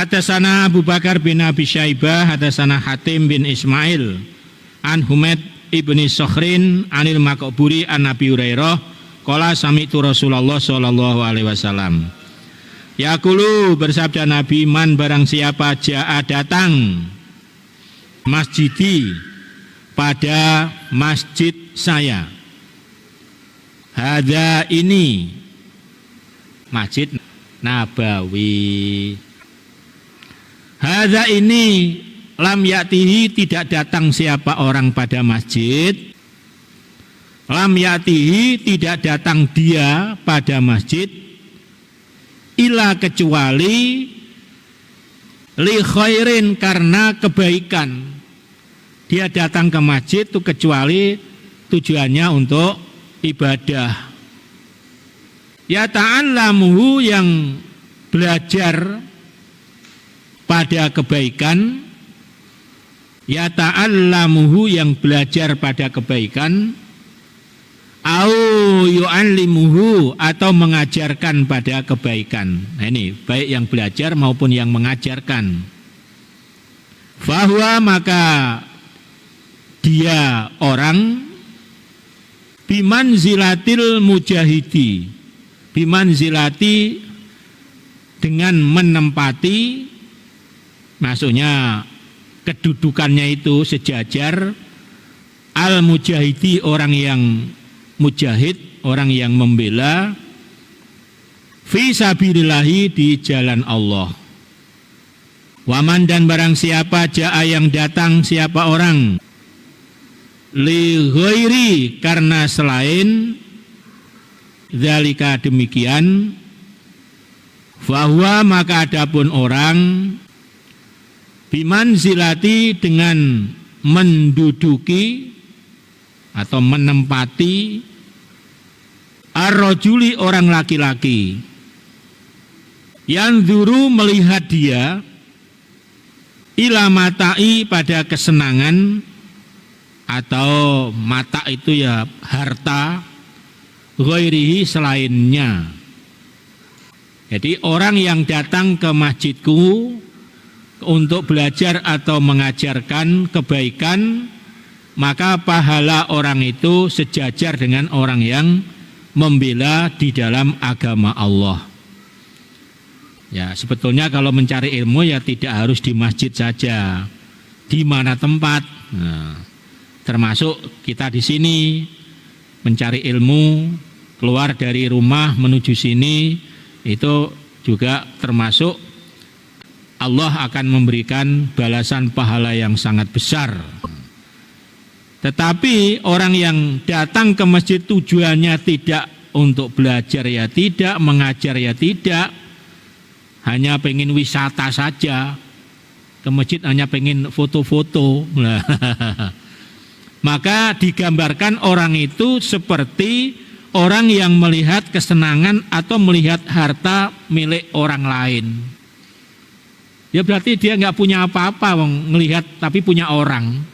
Hadatsana Abu Bakar bin Abi Syaibah, hadatsana Hatim bin Ismail, an Humaid ibni Sokhrin, anil Maqburi an Nabi Hurairah, qala sami'tu Rasulullah sallallahu alaihi wasallam. Yaqulu, bersabda Nabi, man barang siapa jaa datang masjidi, pada masjid saya. Hadza, ini Masjid Nabawi. Hadza, ini lam yatihi, tidak datang siapa orang pada masjid. Lam yatihi, tidak datang dia pada masjid. Ila, kecuali li khairin, karena kebaikan. Dia datang ke masjid itu kecuali tujuannya untuk ibadah. Ya ta'allamuhu, yang belajar pada kebaikan. Ya ta'allamuhu, yang belajar pada kebaikan. Au yu'allimuhu, atau mengajarkan pada kebaikan. Nah, ini baik yang belajar maupun yang mengajarkan. Fahuwa, maka dia orang bimanzilatil mujahidi, bimanzilati, dengan menempati, maksudnya kedudukannya itu sejajar, al mujahidi, orang yang mujahid, orang yang membela, fi sabilillahi, di jalan Allah. Waman, dan barang siapa jaa, yang datang siapa orang, li ghairi, karena selain, zalika, demikian, fahuwa, maka adapun orang, bimanzilati, dengan menduduki atau menempati, ar-rajuli, orang laki-laki, yanzuru, melihat dia, ila matai, pada kesenangan, atau mata itu ya harta, ghairihi, selainnya. Jadi orang yang datang ke masjidku untuk belajar atau mengajarkan kebaikan, maka pahala orang itu sejajar dengan orang yang membela di dalam agama Allah. Ya, sebetulnya kalau mencari ilmu ya tidak harus di masjid saja, di mana tempat. Nah, termasuk kita di sini mencari ilmu, keluar dari rumah menuju sini, itu juga termasuk Allah akan memberikan balasan pahala yang sangat besar. Tetapi orang yang datang ke masjid tujuannya tidak untuk belajar ya tidak, mengajar ya tidak, hanya pengen wisata saja, ke masjid hanya pengen foto-foto. Maka digambarkan orang itu seperti orang yang melihat kesenangan atau melihat harta milik orang lain. Ya berarti dia nggak punya apa-apa, melihat tapi punya orang.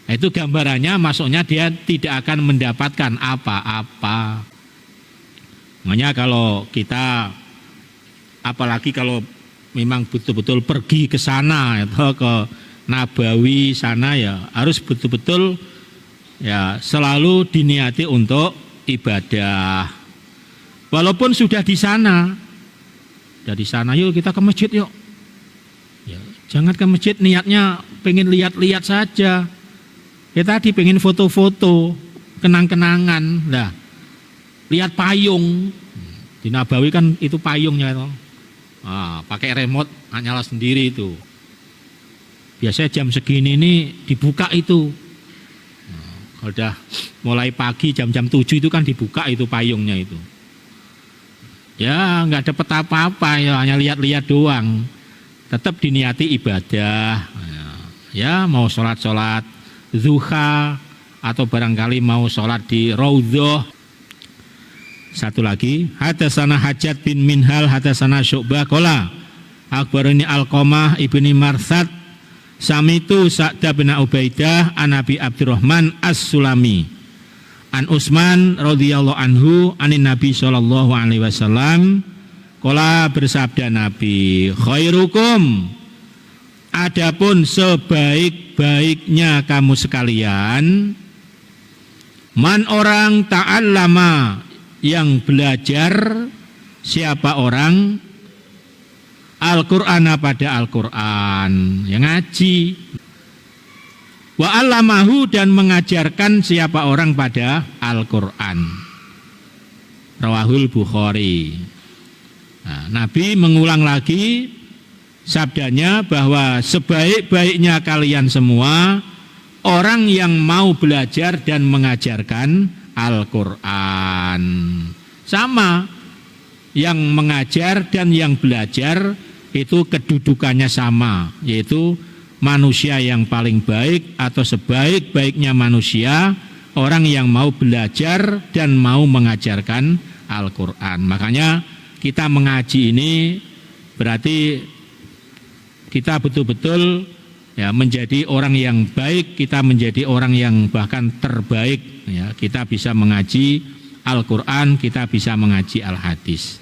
Nah, itu gambarannya, maksudnya dia tidak akan mendapatkan apa-apa. Makanya kalau kita, apalagi kalau memang betul-betul pergi ke sana atau ke Nabawi sana, ya harus betul-betul ya selalu diniati untuk ibadah. Walaupun sudah di sana, dari sana yuk kita ke masjid yuk. Ya, jangan ke masjid niatnya pengen lihat-lihat saja. Ya tadi pengen foto-foto, kenang-kenangan. Nah, lihat payung. Di Nabawi kan itu payungnya itu. Pakai remote nyala sendiri itu. Biasanya jam segini ini dibuka itu. Kalau udah mulai pagi jam-jam 7 itu kan dibuka itu payungnya itu. Ya nggak dapat apa-apa ya, hanya lihat-lihat doang. Tetap diniati ibadah. Ya mau sholat-sholat zuha atau barangkali mau sholat di raudhah. Satu lagi, hadatsana Hajjat bin Minhal, hadatsana Syu'bah qala akhbarani Alqamah ibni Marsad samitu Sa'd bin Ubaidah an Abi Abdurrahman As-Sulami an Utsman radhiyallahu anhu anin Nabi sallallahu alaihi wasallam Qala bersabda Nabi, khairukum, adapun sebaik-baiknya kamu sekalian, man orang ta'allama, yang belajar, siapa orang, Al-Qur'ana pada Al-Qur'an, yang ngaji, wa 'allamahu, dan mengajarkan siapa orang pada Al-Qur'an. Rawahul Bukhari. Nah, Nabi mengulang lagi sabdanya bahwa sebaik-baiknya kalian semua orang yang mau belajar dan mengajarkan Al-Qur'an. Sama, yang mengajar dan yang belajar itu kedudukannya sama, yaitu manusia yang paling baik atau sebaik-baiknya manusia orang yang mau belajar dan mau mengajarkan Al-Qur'an. Makanya kita mengaji ini berarti kita betul-betul ya menjadi orang yang baik, kita menjadi orang yang bahkan terbaik ya. Kita bisa mengaji Al-Qur'an, kita bisa mengaji Al-Hadis.